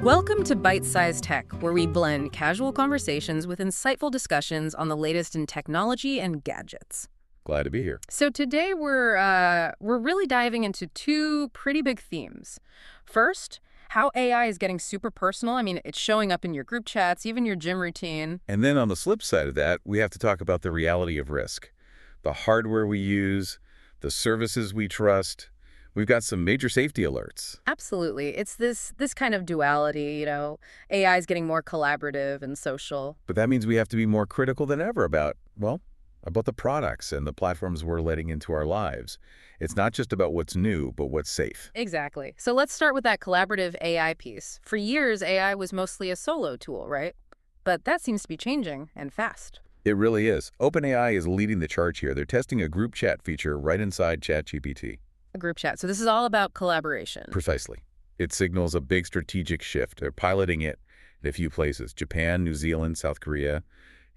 Welcome to Byte-Sized Tech, where we blend casual conversations with insightful discussions on the latest in technology and gadgets. Glad to be here. So today we're really diving into two pretty big themes. First, how AI is getting super personal. I mean, it's showing up in your group chats, even your gym routine. And then on the flip side of that, we have to talk about the reality of risk. The hardware we use, the services we trust. We've got some major safety alerts. Absolutely. It's this kind of duality, AI is getting more collaborative and social. But that means we have to be more critical than ever about the products and the platforms we're letting into our lives. It's not just about what's new, but what's safe. Exactly. So let's start with that collaborative AI piece. For years, AI was mostly a solo tool, right? But that seems to be changing, and fast. It really is. OpenAI is leading the charge here. They're testing a group chat feature right inside ChatGPT. A group chat. So this is all about collaboration. Precisely. It signals a big strategic shift. They're piloting it in a few places: Japan, New Zealand, South Korea,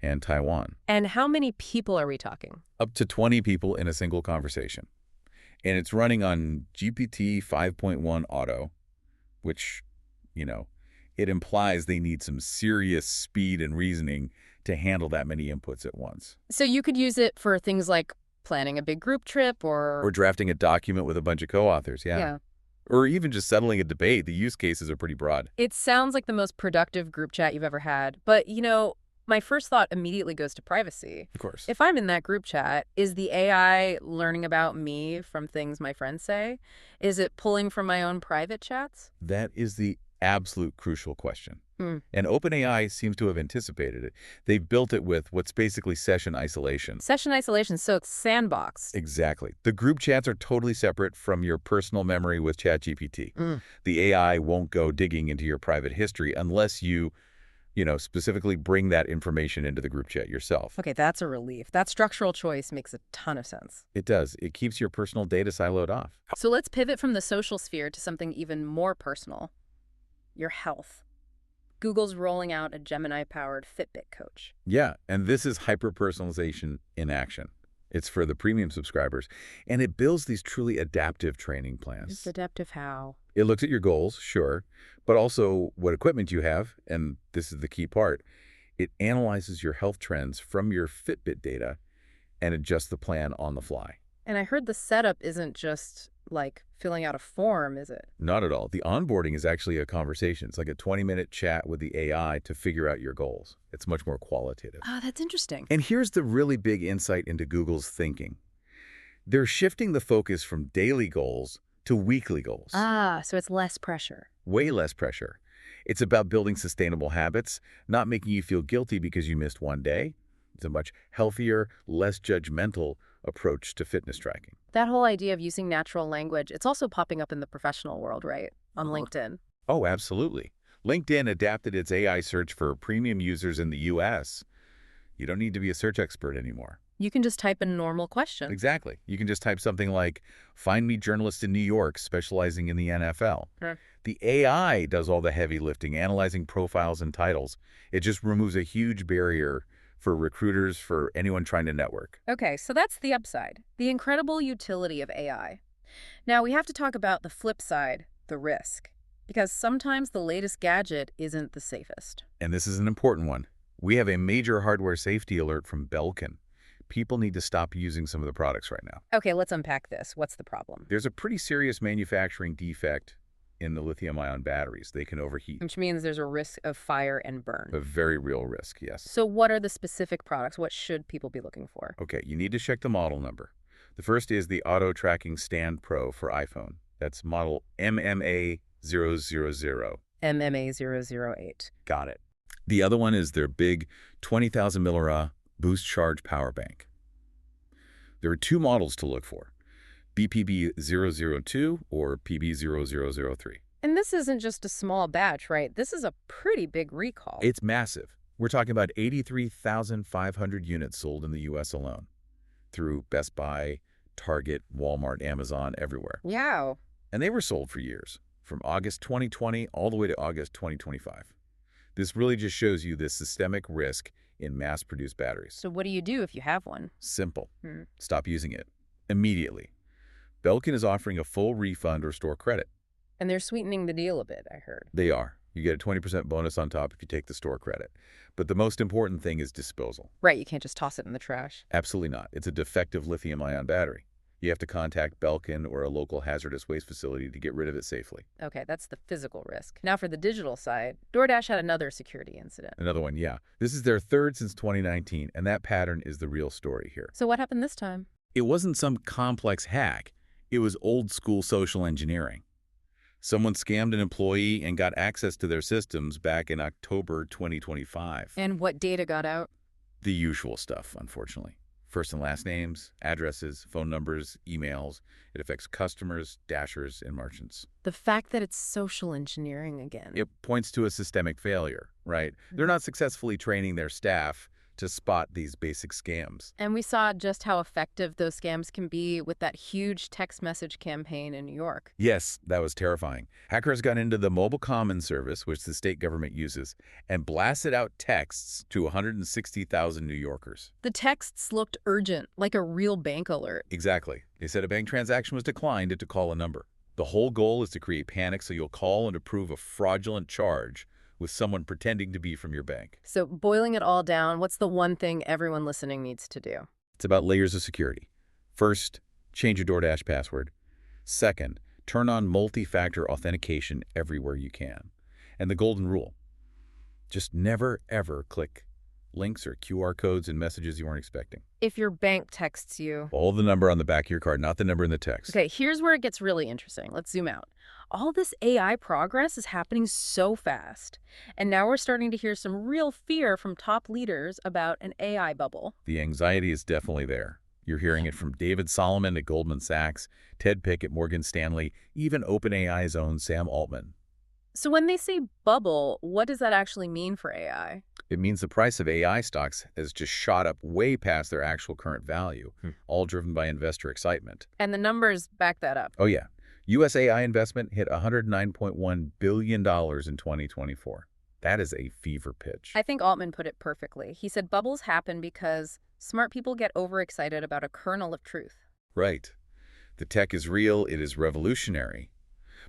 and Taiwan. And how many people are we talking? Up to 20 people in a single conversation. And it's running on GPT 5.1 Auto, which, it implies they need some serious speed and reasoning to handle that many inputs at once. So you could use it for things like planning a big group trip or drafting a document with a bunch of co-authors, Yeah. Or even just settling a debate. The use cases are pretty broad. It sounds like the most productive group chat you've ever had. But, my first thought immediately goes to privacy. Of course. If I'm in that group chat, is the AI learning about me from things my friends say? Is it pulling from my own private chats? That is the absolute crucial question. Hmm. And OpenAI seems to have anticipated it. They've built it with what's basically session isolation. Session isolation, so it's sandboxed. Exactly. The group chats are totally separate from your personal memory with ChatGPT. Mm. The AI won't go digging into your private history unless you specifically bring that information into the group chat yourself. Okay, that's a relief. That structural choice makes a ton of sense. It does. It keeps your personal data siloed off. So let's pivot from the social sphere to something even more personal. Your health. Google's rolling out a Gemini-powered Fitbit coach. Yeah, and this is hyper-personalization in action. It's for the premium subscribers, and it builds these truly adaptive training plans. It's adaptive how? It looks at your goals, sure, but also what equipment you have, and this is the key part. It analyzes your health trends from your Fitbit data and adjusts the plan on the fly. And I heard the setup isn't just like filling out a form, is it? Not at all. The onboarding is actually a conversation. It's like a 20-minute chat with the AI to figure out your goals. It's much more qualitative. Oh, that's interesting. And here's the really big insight into Google's thinking. They're shifting the focus from daily goals to weekly goals. Ah, so it's less pressure. Way less pressure. It's about building sustainable habits, not making you feel guilty because you missed one day. It's a much healthier, less judgmental approach to fitness tracking. That whole idea of using natural language, it's also popping up in the professional world, right? On LinkedIn. Oh, absolutely. LinkedIn adapted its AI search for premium users in the US. You don't need to be a search expert anymore. You can just type in normal questions. Exactly. You can just type something like, find me journalist in New York specializing in the NFL. Sure. The AI does all the heavy lifting, analyzing profiles and titles. It just removes a huge barrier for recruiters, for anyone trying to network. Okay, so that's the upside, the incredible utility of AI. Now, we have to talk about the flip side, the risk, because sometimes the latest gadget isn't the safest. And this is an important one. We have a major hardware safety alert from Belkin. People need to stop using some of the products right now. Okay, let's unpack this. What's the problem? There's a pretty serious manufacturing defect in the lithium-ion batteries. They can overheat. Which means there's a risk of fire and burn. A very real risk, yes. So what are the specific products? What should people be looking for? Okay, you need to check the model number. The first is the Auto Tracking Stand Pro for iPhone. That's model MMA000. MMA008. Got it. The other one is their big 20,000 milliamp boost charge power bank. There are two models to look for, BPB002 or PB0003. And this isn't just a small batch, right? This is a pretty big recall. It's massive. We're talking about 83,500 units sold in the U.S. alone through Best Buy, Target, Walmart, Amazon, everywhere. Wow. And they were sold for years, from August 2020 all the way to August 2025. This really just shows you the systemic risk in mass-produced batteries. So what do you do if you have one? Simple. Stop using it immediately. Belkin is offering a full refund or store credit. And they're sweetening the deal a bit, I heard. They are. You get a 20% bonus on top if you take the store credit. But the most important thing is disposal. Right, you can't just toss it in the trash. Absolutely not. It's a defective lithium-ion battery. You have to contact Belkin or a local hazardous waste facility to get rid of it safely. Okay, that's the physical risk. Now for the digital side, DoorDash had another security incident. Another one, yeah. This is their third since 2019, and that pattern is the real story here. So what happened this time? It wasn't some complex hack. It was old-school social engineering. Someone scammed an employee and got access to their systems back in October 2025. And what data got out? The usual stuff, unfortunately. First and last names, addresses, phone numbers, emails. It affects customers, dashers, and merchants. The fact that it's social engineering again. It points to a systemic failure, right? They're not successfully training their staff to spot these basic scams. And we saw just how effective those scams can be with that huge text message campaign in New York. Yes, that was terrifying. Hackers got into the mobile common service, which the state government uses, and blasted out texts to 160,000 New Yorkers. The texts looked urgent, like a real bank alert. Exactly. They said a bank transaction was declined and to call a number. The whole goal is to create panic so you'll call and approve a fraudulent charge with someone pretending to be from your bank. So boiling it all down, what's the one thing everyone listening needs to do? It's about layers of security. First, change your DoorDash password. Second, turn on multi-factor authentication everywhere you can. And the golden rule, just never, ever click links or QR codes and messages you weren't expecting. If your bank texts you... All the number on the back of your card, not the number in the text. Okay, here's where it gets really interesting. Let's zoom out. All this AI progress is happening so fast. And now we're starting to hear some real fear from top leaders about an AI bubble. The anxiety is definitely there. You're hearing it from David Solomon at Goldman Sachs, Ted Pick at Morgan Stanley, even OpenAI's own Sam Altman. So when they say bubble, what does that actually mean for AI? It means the price of AI stocks has just shot up way past their actual current value, all driven by investor excitement. And the numbers back that up. Oh, yeah. U.S. AI investment hit $109.1 billion in 2024. That is a fever pitch. I think Altman put it perfectly. He said bubbles happen because smart people get overexcited about a kernel of truth. Right. The tech is real. It is revolutionary.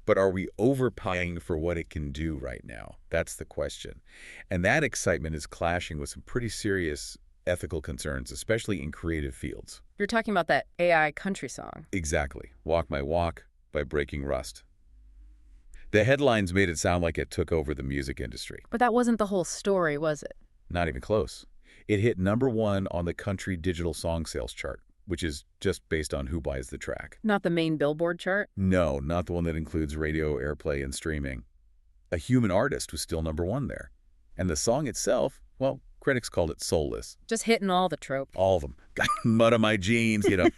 But are we overpaying for what it can do right now? That's the question. And that excitement is clashing with some pretty serious ethical concerns, especially in creative fields. You're talking about that AI country song. Exactly. Walk My Walk by Breaking Rust. The headlines made it sound like it took over the music industry. But that wasn't the whole story, was it? Not even close. It hit #1 on the country digital song sales chart, which is just based on who buys the track. Not the main Billboard chart? No, not the one that includes radio, airplay, and streaming. A Human Artist was still #1 there. And the song itself, well, critics called it soulless. Just hitting all the tropes. All of them. Got mud on my jeans, you know.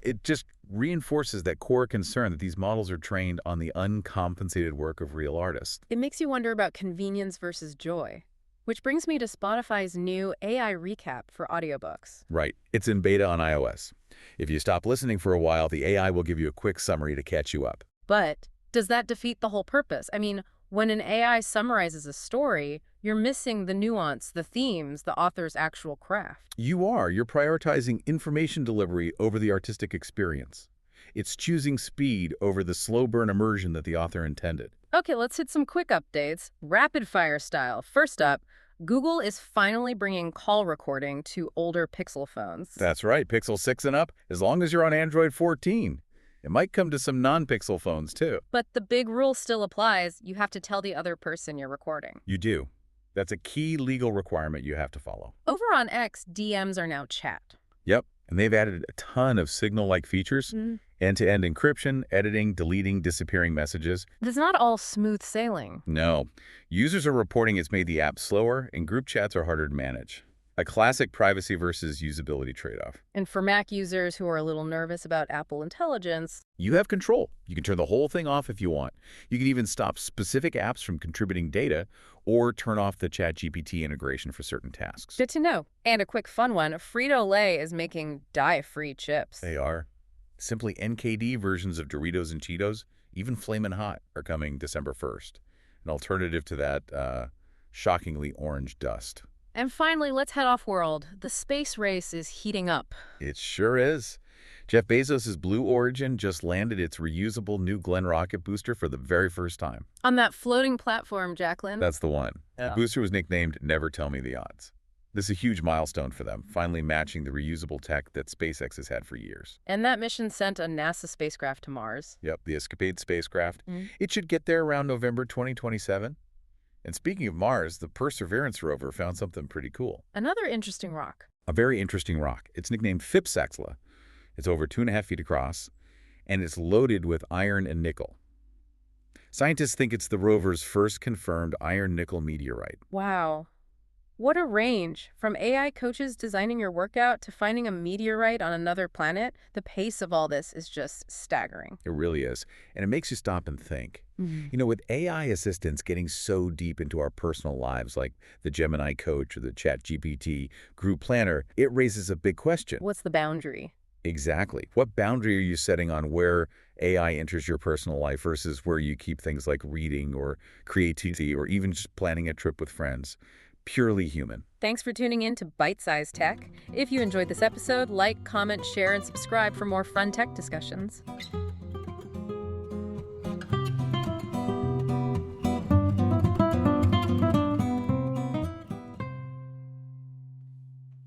It just reinforces that core concern that these models are trained on the uncompensated work of real artists. It makes you wonder about convenience versus joy. Which brings me to Spotify's new AI recap for audiobooks. Right. It's in beta on iOS. If you stop listening for a while, the AI will give you a quick summary to catch you up. But does that defeat the whole purpose? I mean, when an AI summarizes a story, you're missing the nuance, the themes, the author's actual craft. You are. You're prioritizing information delivery over the artistic experience. It's choosing speed over the slow burn immersion that the author intended. Okay, let's hit some quick updates, rapid fire style. First up, Google is finally bringing call recording to older Pixel phones. That's right, Pixel 6 and up, as long as you're on Android 14. It might come to some non-Pixel phones, too. But the big rule still applies. You have to tell the other person you're recording. You do. That's a key legal requirement you have to follow. Over on X, DMs are now chat. Yep, and they've added a ton of Signal-like features. End-to-end encryption, editing, deleting, disappearing messages. It's not all smooth sailing. No. Users are reporting it's made the app slower, and group chats are harder to manage. A classic privacy versus usability trade-off. And for Mac users who are a little nervous about Apple Intelligence, you have control. You can turn the whole thing off if you want. You can even stop specific apps from contributing data or turn off the ChatGPT integration for certain tasks. Good to know. And a quick fun one, Frito-Lay is making dye-free chips. They are. Simply NKD versions of Doritos and Cheetos, even Flamin' Hot, are coming December 1st. An alternative to that shockingly orange dust. And finally, let's head off-world. The space race is heating up. It sure is. Jeff Bezos' Blue Origin just landed its reusable New Glenn rocket booster for the very first time. On that floating platform, Jacqueline. That's the one. The Yeah. booster was nicknamed Never Tell Me the Odds. This is a huge milestone for them, finally matching the reusable tech that SpaceX has had for years. And that mission sent a NASA spacecraft to Mars. Yep, the Escapade spacecraft. Mm. It should get there around November 2027. And speaking of Mars, the Perseverance rover found something pretty cool. Another interesting rock. A very interesting rock. It's nicknamed Phipsaxla. It's over 2.5 feet across, and it's loaded with iron and nickel. Scientists think it's the rover's first confirmed iron-nickel meteorite. Wow. What a range. From AI coaches designing your workout to finding a meteorite on another planet, the pace of all this is just staggering. It really is. And it makes you stop and think. With AI assistants getting so deep into our personal lives, like the Gemini coach or the ChatGPT Group Planner, it raises a big question. What's the boundary? Exactly. What boundary are you setting on where AI enters your personal life versus where you keep things like reading or creativity or even just planning a trip with friends? Purely human. Thanks for tuning in to Byte-Sized Tech. If you enjoyed this episode, like, comment, share, and subscribe for more fun tech discussions.